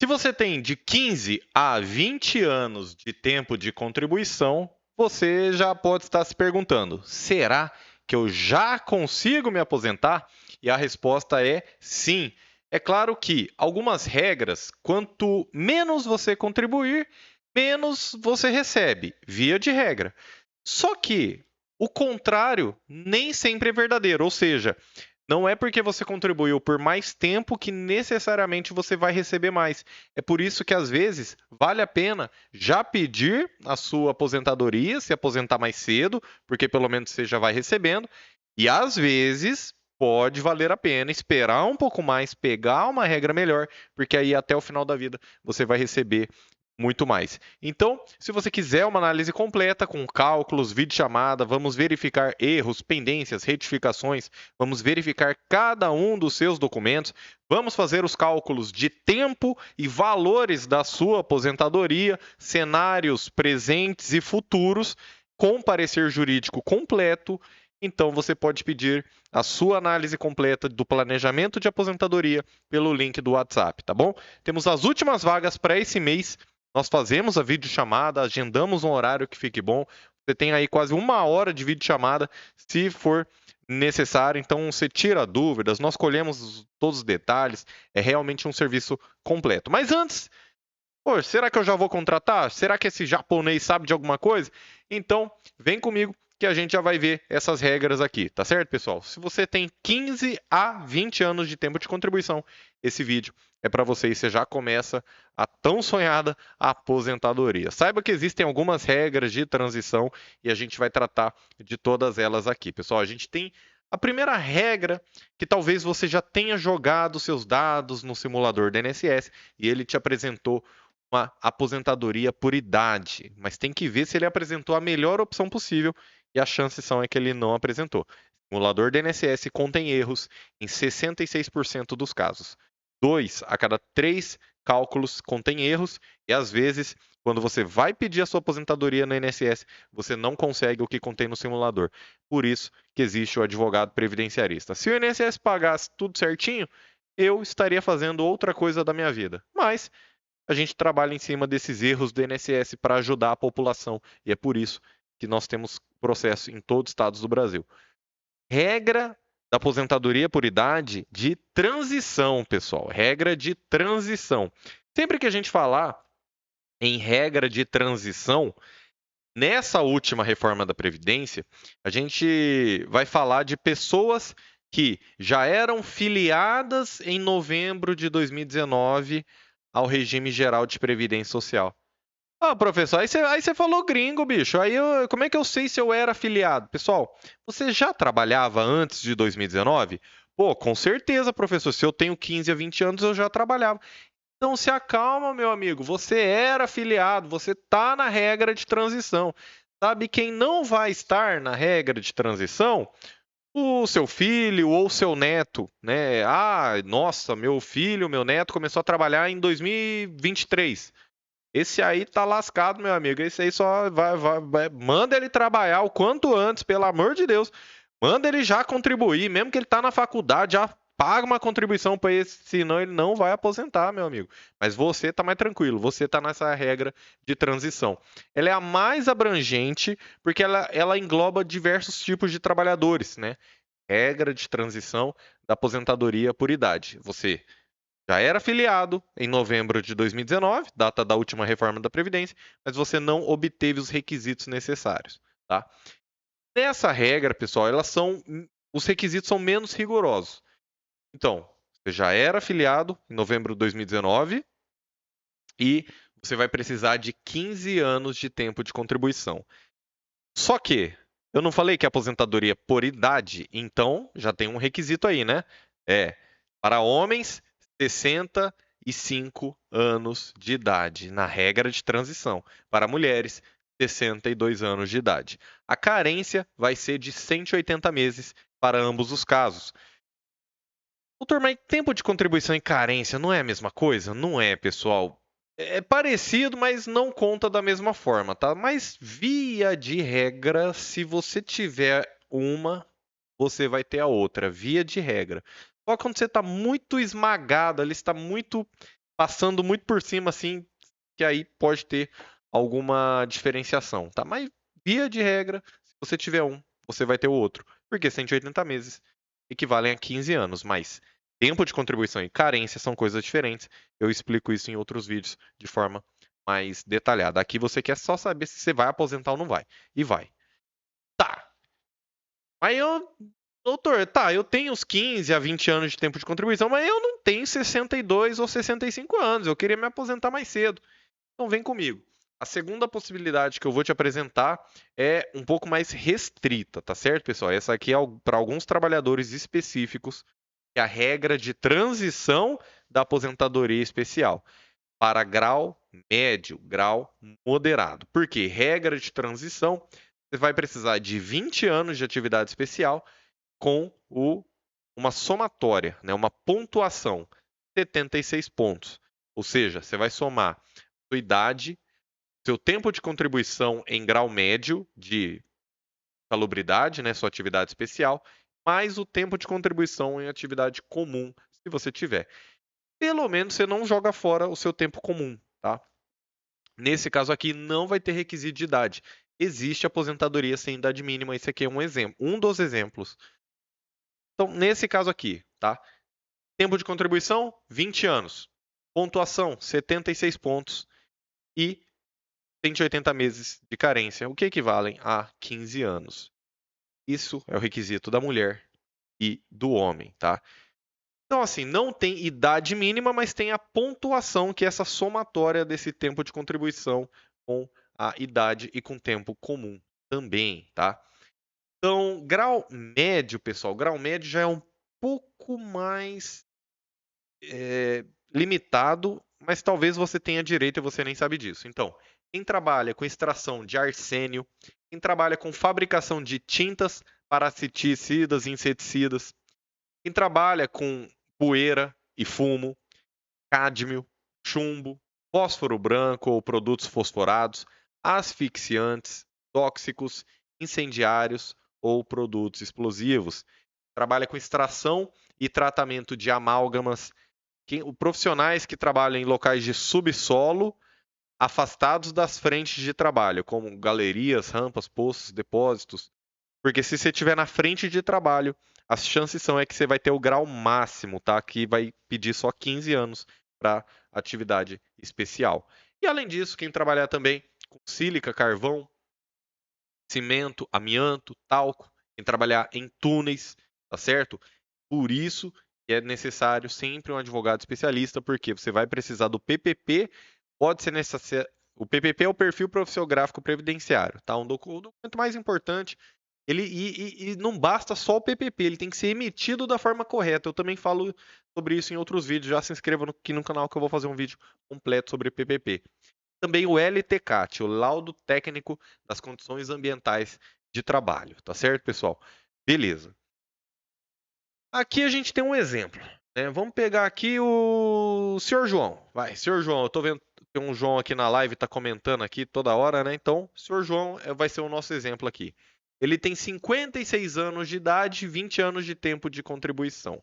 Se você tem de 15 a 20 anos de tempo de contribuição, você já pode estar se perguntando: será que eu já consigo me aposentar? E a resposta é sim. É claro que algumas regras, quanto menos você contribuir, menos você recebe, via de regra. Só que o contrário nem sempre é verdadeiro, ou seja, não é porque você contribuiu por mais tempo que necessariamente você vai receber mais. É por isso que às vezes vale a pena já pedir a sua aposentadoria, se aposentar mais cedo, porque pelo menos você já vai recebendo, e às vezes pode valer a pena esperar um pouco mais, pegar uma regra melhor, porque aí até o final da vida você vai receber muito mais. Então, se você quiser uma análise completa com cálculos, videochamada, vamos verificar erros, pendências, retificações, vamos verificar cada um dos seus documentos, vamos fazer os cálculos de tempo e valores da sua aposentadoria, cenários presentes e futuros, com parecer jurídico completo. Então, você pode pedir a sua análise completa do planejamento de aposentadoria pelo link do WhatsApp, tá bom? Temos as últimas vagas para esse mês. Nós fazemos a videochamada, agendamos um horário que fique bom. Você tem aí quase 1 hora de videochamada, se for necessário. Então, você tira dúvidas, nós colhemos todos os detalhes. É realmente um serviço completo. Mas antes, pô, será que eu já vou contratar? Será que esse japonês sabe de alguma coisa? Então, vem comigo que a gente já vai ver essas regras aqui, tá certo, pessoal? Se você tem 15 a 20 anos de tempo de contribuição, esse vídeo é para você e você já começa a tão sonhada aposentadoria. Saiba que existem algumas regras de transição e a gente vai tratar de todas elas aqui, pessoal. A gente tem a primeira regra que talvez você já tenha jogado seus dados no simulador da INSS e ele te apresentou uma aposentadoria por idade, mas tem que ver se ele apresentou a melhor opção possível e as chances são que ele não apresentou. O simulador do INSS contém erros em 66% dos casos. 2 a cada 3 cálculos contém erros e às vezes, quando você vai pedir a sua aposentadoria no INSS, você não consegue o que contém no simulador. Por isso que existe o advogado previdenciarista. Se o INSS pagasse tudo certinho, eu estaria fazendo outra coisa da minha vida. Mas a gente trabalha em cima desses erros do INSS para ajudar a população. E é por isso que nós temos processo em todos os estados do Brasil. Regra da aposentadoria por idade de transição, pessoal. Regra de transição. Sempre que a gente falar em regra de transição, nessa última reforma da Previdência, a gente vai falar de pessoas que já eram filiadas em novembro de 2019 ao regime geral de previdência social. Ah, professor, aí você falou gringo, bicho. Como é que eu sei se eu era afiliado? Pessoal, você já trabalhava antes de 2019? Pô, com certeza, professor. Se eu tenho 15 a 20 anos, eu já trabalhava. Então se acalma, meu amigo. Você era afiliado, você está na regra de transição. Sabe quem não vai estar na regra de transição? O seu filho ou seu neto, né? Ah, nossa, meu filho, meu neto começou a trabalhar em 2023. Esse aí tá lascado, meu amigo. Esse aí só manda ele trabalhar o quanto antes, pelo amor de Deus. Manda ele já contribuir, mesmo que ele tá na faculdade, já paga uma contribuição para ele, senão ele não vai aposentar, meu amigo. Mas você tá mais tranquilo, você tá nessa regra de transição. Ela é a mais abrangente porque ela engloba diversos tipos de trabalhadores, né? Regra de transição da aposentadoria por idade. Você já era filiado em novembro de 2019, data da última reforma da Previdência, mas você não obteve os requisitos necessários, tá? Nessa regra, pessoal, os requisitos são menos rigorosos. Então, você já era filiado em novembro de 2019 e você vai precisar de 15 anos de tempo de contribuição. Só que eu não falei que é aposentadoria por idade, então já tem um requisito aí, né? Para homens 65 anos de idade, na regra de transição. Para mulheres, 62 anos de idade. A carência vai ser de 180 meses para ambos os casos. Doutor, mas tempo de contribuição e carência não é a mesma coisa? Não é, pessoal. É parecido, mas não conta da mesma forma, tá? Mas via de regra, se você tiver uma, você vai ter a outra, via de regra. Só quando você está muito esmagado, ali está muito passando muito por cima, assim, que aí pode ter alguma diferenciação, tá? Mas, via de regra, se você tiver um, você vai ter o outro. Porque 180 meses equivalem a 15 anos, mas tempo de contribuição e carência são coisas diferentes. Eu explico isso em outros vídeos de forma mais detalhada. Aqui você quer só saber se você vai aposentar ou não vai. E vai. Tá. Mas doutor, tá, eu tenho uns 15 a 20 anos de tempo de contribuição, mas eu não tenho 62 ou 65 anos. Eu queria me aposentar mais cedo. Então vem comigo. A segunda possibilidade que eu vou te apresentar é um pouco mais restrita, tá certo, pessoal? Essa aqui é para alguns trabalhadores específicos, que é a regra de transição da aposentadoria especial para grau médio, grau moderado. Por quê? Regra de transição, você vai precisar de 20 anos de atividade especial com uma somatória, né, uma pontuação, 76 pontos. Ou seja, você vai somar sua idade, seu tempo de contribuição em grau médio de salubridade, né, sua atividade especial, mais o tempo de contribuição em atividade comum, se você tiver. Pelo menos você não joga fora o seu tempo comum, tá? Nesse caso aqui, não vai ter requisito de idade. Existe aposentadoria sem idade mínima. Esse aqui é um exemplo, um dos exemplos. Então, nesse caso aqui, tá? Tempo de contribuição, 20 anos. Pontuação, 76 pontos. E 180 meses de carência, o que equivalem a 15 anos. Isso é o requisito da mulher e do homem, tá? Então, assim, não tem idade mínima, mas tem a pontuação, que é essa somatória desse tempo de contribuição com a idade e com tempo comum também, tá? Então, grau médio, pessoal, grau médio já é um pouco mais limitado, mas talvez você tenha direito e você nem sabe disso. Então, quem trabalha com extração de arsênio, quem trabalha com fabricação de tintas para inseticidas e inseticidas, quem trabalha com poeira e fumo, cádmio, chumbo, fósforo branco ou produtos fosforados, asfixiantes, tóxicos, incendiários ou produtos explosivos. Trabalha com extração e tratamento de amálgamas, profissionais que trabalham em locais de subsolo, afastados das frentes de trabalho, como galerias, rampas, poços, depósitos. Porque se você estiver na frente de trabalho, as chances são é que você vai ter o grau máximo, tá? Que vai pedir só 15 anos para atividade especial. E além disso, quem trabalhar também com sílica, carvão, cimento, amianto, talco, quem trabalhar em túneis, tá certo? Por isso que é necessário sempre um advogado especialista, porque você vai precisar do PPP, pode ser necessário. O PPP é o perfil profissiográfico previdenciário, tá? O documento mais importante. E não basta só o PPP, ele tem que ser emitido da forma correta. Eu também falo sobre isso em outros vídeos. Já se inscreva aqui no canal que eu vou fazer um vídeo completo sobre PPP. Também o LTCAT, o Laudo Técnico das Condições Ambientais de Trabalho, tá certo, pessoal? Beleza. Aqui a gente tem um exemplo, né? Vamos pegar aqui o senhor João. Vai, senhor João, eu tô vendo que tem um João aqui na live, tá comentando aqui toda hora, né? Então, o senhor João vai ser o nosso exemplo aqui. Ele tem 56 anos de idade e 20 anos de tempo de contribuição.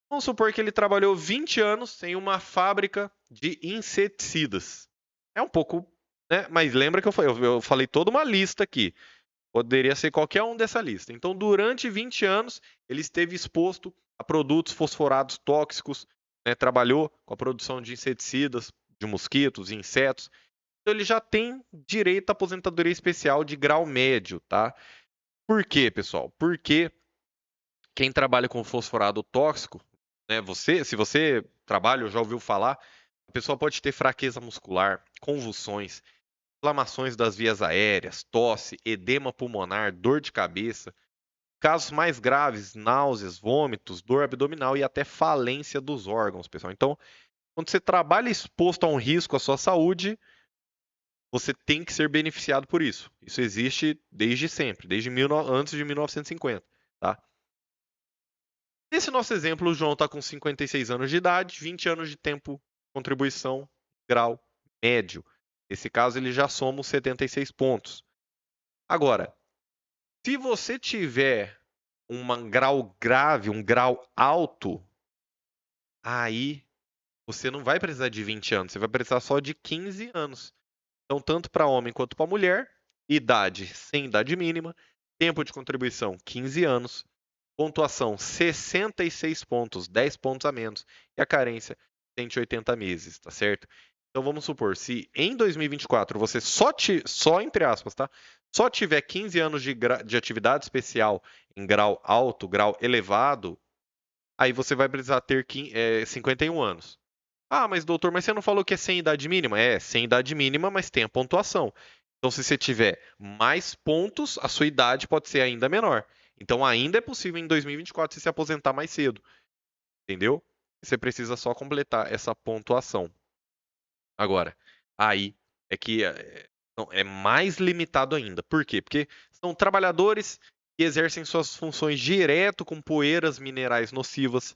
Vamos supor que ele trabalhou 20 anos em uma fábrica de inseticidas. É um pouco, né? Mas lembra que eu falei toda uma lista aqui. Poderia ser qualquer um dessa lista. Então, durante 20 anos, ele esteve exposto a produtos fosforados tóxicos, né? Trabalhou com a produção de inseticidas, de mosquitos, insetos. Então, ele já tem direito à aposentadoria especial de grau médio, tá? Por quê, pessoal? Porque quem trabalha com fosforado tóxico, né? Se você trabalha ou já ouviu falar, a pessoa pode ter fraqueza muscular, convulsões, inflamações das vias aéreas, tosse, edema pulmonar, dor de cabeça, casos mais graves, náuseas, vômitos, dor abdominal e até falência dos órgãos, pessoal. Então, quando você trabalha exposto a um risco à sua saúde, você tem que ser beneficiado por isso. Isso existe desde sempre, antes de 1950, tá? Nesse nosso exemplo, o João está com 56 anos de idade, 20 anos de tempo, contribuição, grau médio. Nesse caso, ele já soma os 76 pontos. Agora, se você tiver um grau grave, um grau alto, aí você não vai precisar de 20 anos, você vai precisar só de 15 anos. Então, tanto para homem quanto para mulher, idade sem idade mínima, tempo de contribuição 15 anos, pontuação 66 pontos, 10 pontos a menos, e a carência 180 meses, tá certo? Então vamos supor, se em 2024 você só entre aspas, tá? Só tiver 15 anos de atividade especial em grau alto, grau elevado, aí você vai precisar ter 51 anos. Ah, mas doutor, mas você não falou que é sem idade mínima? É, sem idade mínima, mas tem a pontuação. Então, se você tiver mais pontos, a sua idade pode ser ainda menor. Então, ainda é possível em 2024 você se aposentar mais cedo, entendeu? Você precisa só completar essa pontuação. Agora, aí é que é mais limitado ainda. Por quê? Porque são trabalhadores que exercem suas funções direto com poeiras minerais nocivas,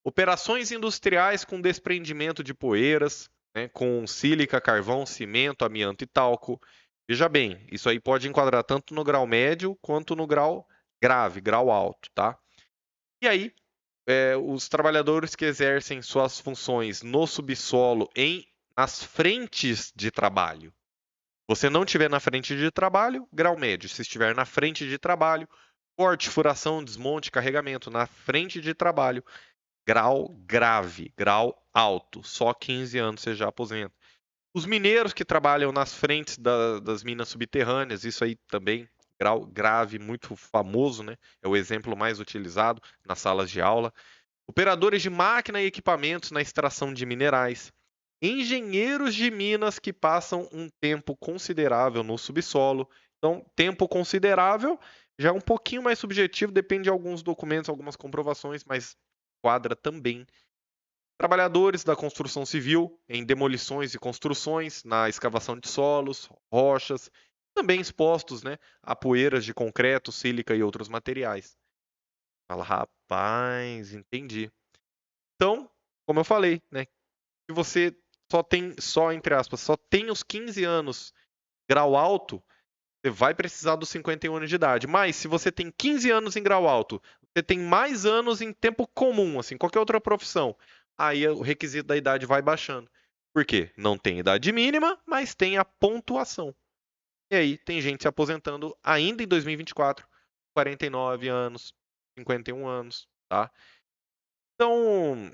operações industriais com desprendimento de poeiras, né, com sílica, carvão, cimento, amianto e talco. Veja bem, isso aí pode enquadrar tanto no grau médio quanto no grau grave, grau alto, tá? E aí, os trabalhadores que exercem suas funções no subsolo nas frentes de trabalho. Você não estiver na frente de trabalho, grau médio. Se estiver na frente de trabalho, corte, furação, desmonte, carregamento na frente de trabalho, grau grave, grau alto. Só 15 anos você já aposenta. Os mineiros que trabalham nas frentes das minas subterrâneas, isso aí também, grau grave, muito famoso, né? É o exemplo mais utilizado nas salas de aula. Operadores de máquina e equipamentos na extração de minerais. Engenheiros de minas que passam um tempo considerável no subsolo. Então, tempo considerável já é um pouquinho mais subjetivo, depende de alguns documentos, algumas comprovações, mas quadra também. Trabalhadores da construção civil em demolições e construções, na escavação de solos, rochas, também expostos, né, a poeiras de concreto, sílica e outros materiais. Fala, rapaz, entendi. Então, como eu falei, né, se você só entre aspas, só tem os 15 anos grau alto, você vai precisar dos 51 anos de idade. Mas se você tem 15 anos em grau alto, você tem mais anos em tempo comum, assim, qualquer outra profissão, aí o requisito da idade vai baixando. Por quê? Não tem idade mínima, mas tem a pontuação. E aí tem gente se aposentando ainda em 2024, 49 anos, 51 anos, tá? Então,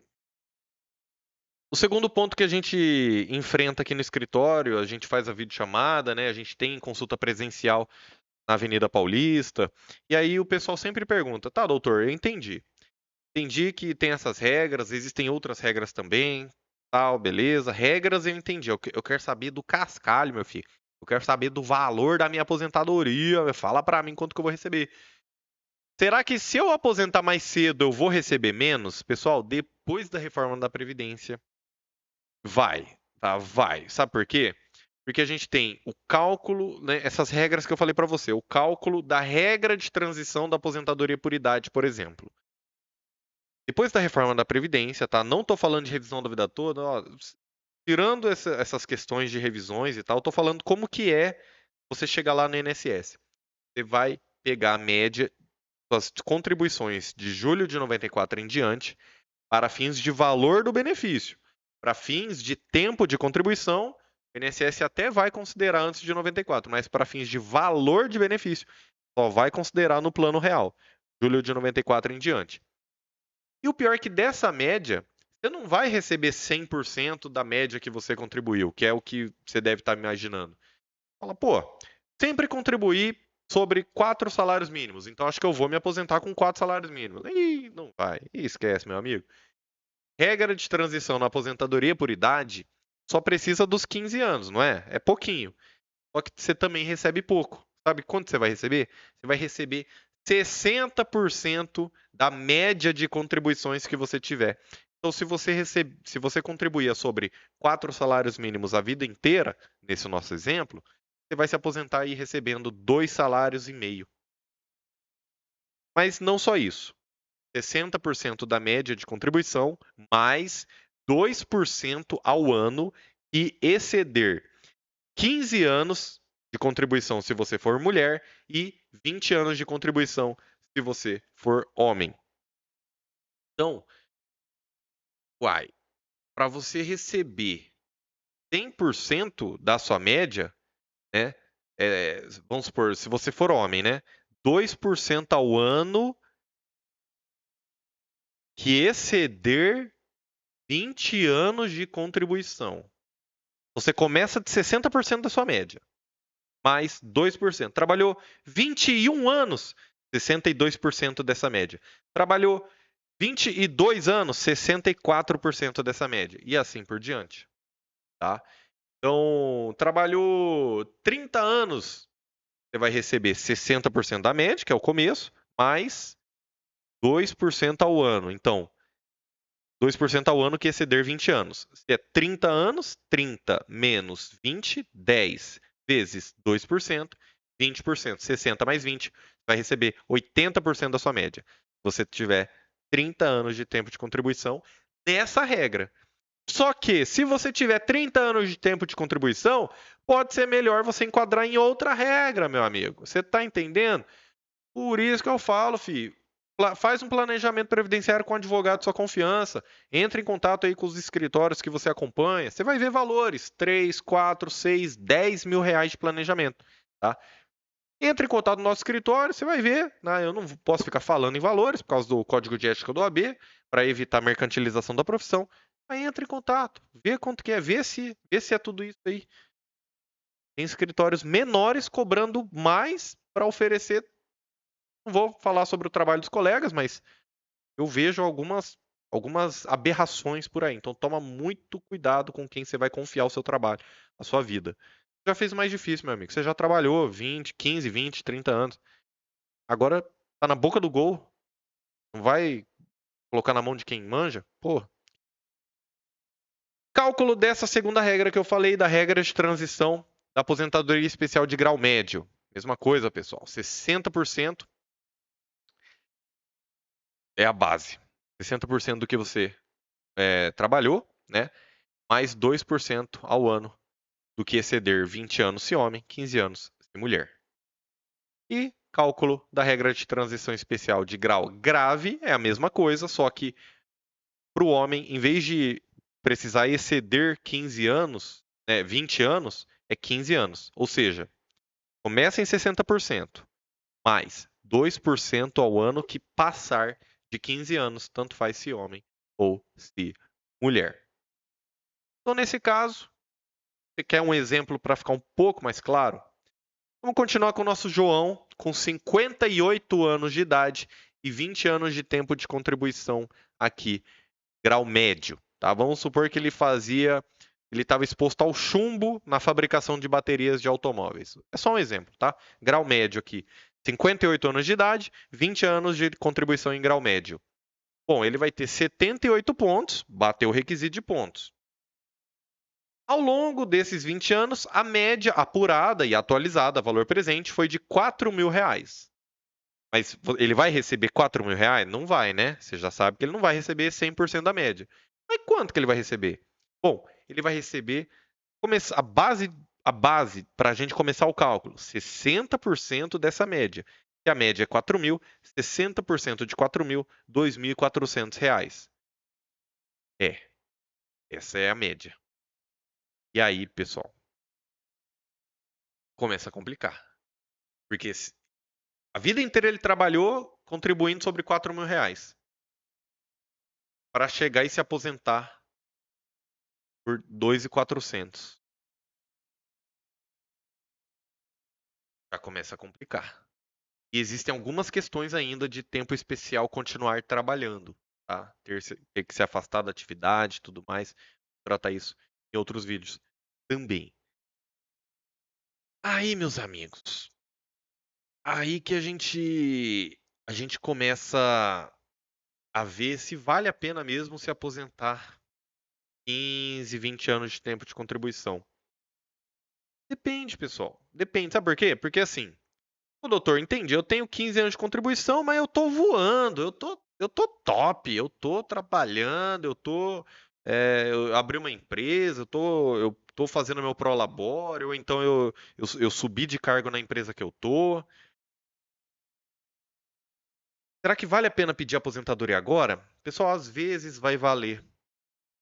o segundo ponto que a gente enfrenta aqui no escritório, a gente faz a videochamada, né? A gente tem consulta presencial na Avenida Paulista. E aí o pessoal sempre pergunta: tá, doutor, eu entendi. Entendi que tem essas regras, existem outras regras também, tal, beleza. Regras eu entendi. Eu quero saber do cascalho, meu filho. Eu quero saber do valor da minha aposentadoria. Fala pra mim quanto que eu vou receber. Será que se eu aposentar mais cedo eu vou receber menos? Pessoal, depois da reforma da Previdência, vai, tá? Vai. Sabe por quê? Porque a gente tem o cálculo, né, essas regras que eu falei para você, o cálculo da regra de transição da aposentadoria por idade, por exemplo. Depois da reforma da Previdência, tá? Não estou falando de revisão da vida toda, ó, tirando essas questões de revisões e tal, estou falando como que é você chegar lá no INSS. Você vai pegar a média das contribuições de julho de 94 em diante para fins de valor do benefício. Para fins de tempo de contribuição, o INSS até vai considerar antes de 94, mas para fins de valor de benefício, só vai considerar no plano real, julho de 94 em diante. E o pior é que dessa média, você não vai receber 100% da média que você contribuiu, que é o que você deve estar imaginando. Fala, pô, sempre contribuí sobre 4 salários mínimos, então acho que eu vou me aposentar com 4 salários mínimos. Ih, não vai. Ih, esquece, meu amigo. Regra de transição na aposentadoria por idade só precisa dos 15 anos, não é? É pouquinho. Só que você também recebe pouco. Sabe quanto você vai receber? Você vai receber 60% da média de contribuições que você tiver. Então, se você contribuía sobre 4 salários mínimos a vida inteira, nesse nosso exemplo, você vai se aposentar aí recebendo 2 salários e meio. Mas não só isso. 60% da média de contribuição, mais 2% ao ano e exceder 15 anos de contribuição se você for mulher e 20 anos de contribuição se você for homem. Então, uai, para você receber 100% da sua média, né? Vamos supor, se você for homem, né? 2% ao ano que exceder 20 anos de contribuição. Você começa de 60% da sua média, mais 2%. Trabalhou 21 anos, 62% dessa média. Trabalhou 22 anos, 64% dessa média. E assim por diante, tá? Então, trabalhou 30 anos, você vai receber 60% da média, que é o começo, mais 2% ao ano. Então, 2% ao ano que exceder 20 anos. Se é 30 anos, 30 menos 20, 10 vezes 2%, 20%. 60 mais 20, vai receber 80% da sua média. Se você tiver 30 anos de tempo de contribuição nessa regra. Só que, se você tiver 30 anos de tempo de contribuição, pode ser melhor você enquadrar em outra regra, meu amigo. Você está entendendo? Por isso que eu falo, filho. Faz um planejamento previdenciário com um advogado de sua confiança. Entre em contato aí com os escritórios que você acompanha. Você vai ver valores: 3, 4, 6, 10 mil reais de planejamento. Tá? Entre em contato no nosso escritório, você vai ver. Né? Eu não posso ficar falando em valores por causa do código de ética do AB, para evitar mercantilização da profissão. Aí entre em contato, vê quanto que é, vê se é tudo isso aí. Tem escritórios menores cobrando mais para oferecer. Não vou falar sobre o trabalho dos colegas, mas eu vejo algumas aberrações por aí. Então toma muito cuidado com quem você vai confiar o seu trabalho, a sua vida. Já fez mais difícil, meu amigo. Você já trabalhou 20, 15, 20, 30 anos. Agora tá na boca do gol. Não vai colocar na mão de quem manja? Pô. Cálculo dessa segunda regra que eu falei, da regra de transição da aposentadoria especial de grau médio. Mesma coisa, pessoal. 60% é a base. 60% do que você trabalhou, né? Mais 2% ao ano do que exceder 20 anos se homem, 15 anos se mulher. E cálculo da regra de transição especial de grau grave é a mesma coisa, só que para o homem, em vez de precisar exceder 15 anos, 20 anos, é 15 anos. Ou seja, começa em 60%, mais 2% ao ano que passar de 15 anos, tanto faz se homem ou se mulher. Então, nesse caso, você quer um exemplo para ficar um pouco mais claro? Vamos continuar com o nosso João, com 58 anos de idade e 20 anos de tempo de contribuição aqui, grau médio. Tá? Vamos supor que ele estava exposto ao chumbo na fabricação de baterias de automóveis. É só um exemplo, tá? Grau médio aqui, 58 anos de idade, 20 anos de contribuição em grau médio. Bom, ele vai ter 78 pontos, bateu o requisito de pontos. Ao longo desses 20 anos, a média apurada e atualizada, valor presente, foi de 4 mil reais. Mas ele vai receber 4 mil reais? Não vai, né? Você já sabe que ele não vai receber 100% da média. Mas quanto que ele vai receber? Bom, ele vai receber a base para a gente começar o cálculo, 60% dessa média. Se a média é 4 mil, 60% de 4 mil, R$ 2.400. Essa é a média. E aí, pessoal, começa a complicar. Porque a vida inteira ele trabalhou contribuindo sobre 4 mil reais. Para chegar e se aposentar por 2.400. Já começa a complicar. E existem algumas questões ainda de tempo especial continuar trabalhando. Tá? Ter que se afastar da atividade e tudo mais. Vou tratar isso em outros vídeos também. Aí, meus amigos. Aí que a gente começa a ver se vale a pena mesmo se aposentar 15, 20 anos de tempo de contribuição. Depende, pessoal. Depende. Sabe por quê? Porque assim, o doutor, entendi, eu tenho 15 anos de contribuição, mas eu tô voando, eu tô top, eu tô trabalhando, eu abri uma empresa, eu tô fazendo meu prolabore, ou então eu subi de cargo na empresa que eu tô. Será que vale a pena pedir aposentadoria agora? Pessoal, às vezes vai valer.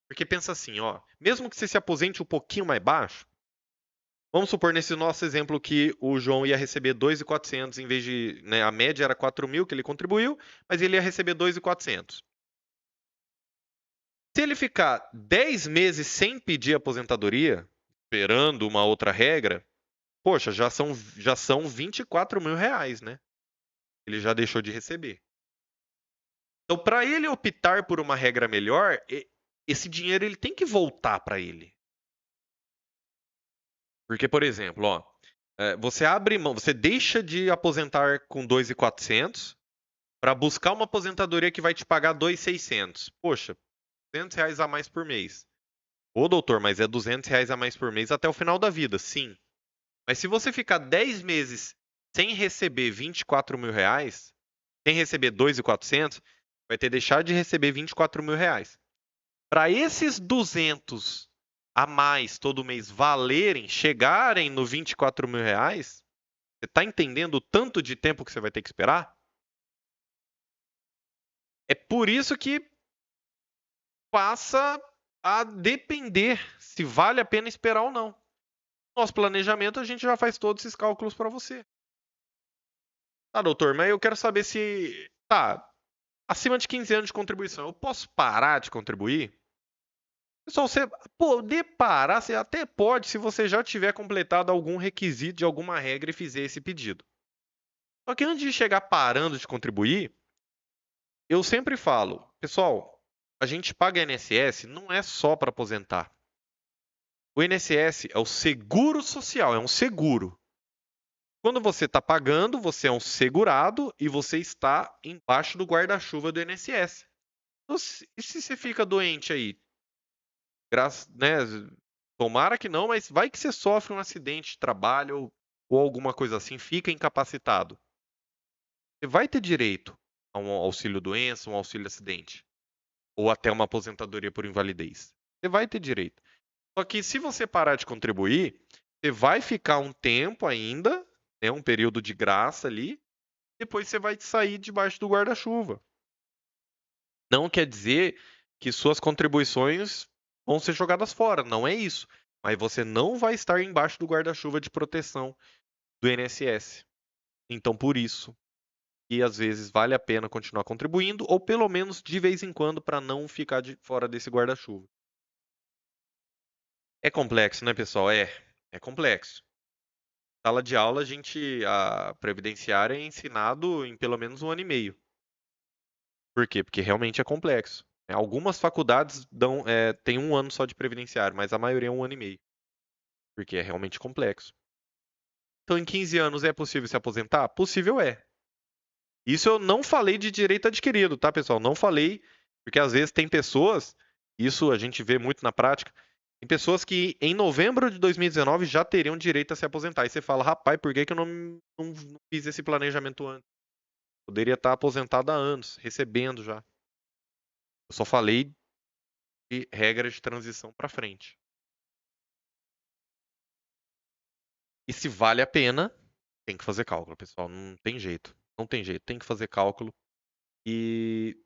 Porque pensa assim, ó, mesmo que você se aposente um pouquinho mais baixo, vamos supor nesse nosso exemplo que o João ia receber 2.400 em vez de, né, a média era 4.000 que ele contribuiu, mas ele ia receber 2.400. Se ele ficar 10 meses sem pedir aposentadoria, esperando uma outra regra, poxa, já são 24 mil reais, né? Ele já deixou de receber. Então, para ele optar por uma regra melhor, esse dinheiro ele tem que voltar para ele. Porque, por exemplo, ó, você abre mão, você deixa de aposentar com 2.400 para buscar uma aposentadoria que vai te pagar 2.600. Poxa, R$ 200 a mais por mês. Ô, doutor, mas é R$ 200 a mais por mês até o final da vida, sim. Mas se você ficar 10 meses sem receber 24 mil reais, sem receber 2.400, vai ter deixado de receber 24 mil reais. Para esses 200 a mais todo mês valerem, chegarem no 24 mil reais, você está entendendo o tanto de tempo que você vai ter que esperar? É por isso que passa a depender se vale a pena esperar ou não. Nosso planejamento, a gente já faz todos esses cálculos para você. Tá, doutor, mas eu quero saber se. Tá, acima de 15 anos de contribuição, eu posso parar de contribuir? Pessoal, você poder parar, você até pode se você já tiver completado algum requisito de alguma regra e fizer esse pedido. Só que antes de chegar parando de contribuir, eu sempre falo, pessoal, a gente paga INSS não é só para aposentar. O INSS é o seguro social, é um seguro. Quando você está pagando, você é um segurado e você está embaixo do guarda-chuva do INSS. Então, e se você fica doente aí? Né, tomara que não, mas vai que você sofre um acidente de trabalho ou alguma coisa assim, fica incapacitado. Você vai ter direito a um auxílio-doença, um auxílio-acidente, ou até uma aposentadoria por invalidez. Você vai ter direito. Só que se você parar de contribuir, você vai ficar um tempo ainda, né, um período de graça ali, depois você vai sair debaixo do guarda-chuva. Não quer dizer que suas contribuições vão ser jogadas fora, não é isso. Mas você não vai estar embaixo do guarda-chuva de proteção do INSS. Então, por isso, que às vezes vale a pena continuar contribuindo, ou pelo menos de vez em quando, para não ficar de fora desse guarda-chuva. É complexo, né, pessoal? É complexo. Sala de aula, a previdenciária é ensinado em pelo menos 1 ano e meio. Por quê? Porque realmente é complexo. Algumas faculdades têm 1 ano só de previdenciário, mas a maioria é 1 ano e meio. Porque é realmente complexo. Então, em 15 anos é possível se aposentar? Possível é. Isso eu não falei de direito adquirido, tá, pessoal? Não falei, porque às vezes tem pessoas, isso a gente vê muito na prática, tem pessoas que em novembro de 2019 já teriam direito a se aposentar. E você fala, rapaz, por que eu não fiz esse planejamento antes? Poderia estar aposentado há anos, recebendo já. Eu só falei de regras de transição para frente. E se vale a pena, tem que fazer cálculo, pessoal. Não tem jeito. Não tem jeito. Tem que fazer cálculo. E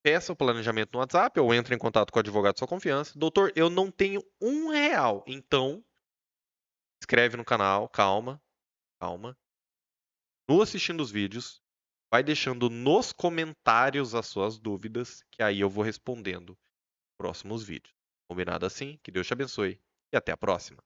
peça o planejamento no WhatsApp ou entre em contato com o advogado de sua confiança. Doutor, eu não tenho R$ 1. Então, escreve no canal. Calma. Calma. No assistindo os vídeos, vai deixando nos comentários as suas dúvidas, que aí eu vou respondendo nos próximos vídeos. Combinado assim? Que Deus te abençoe e até a próxima.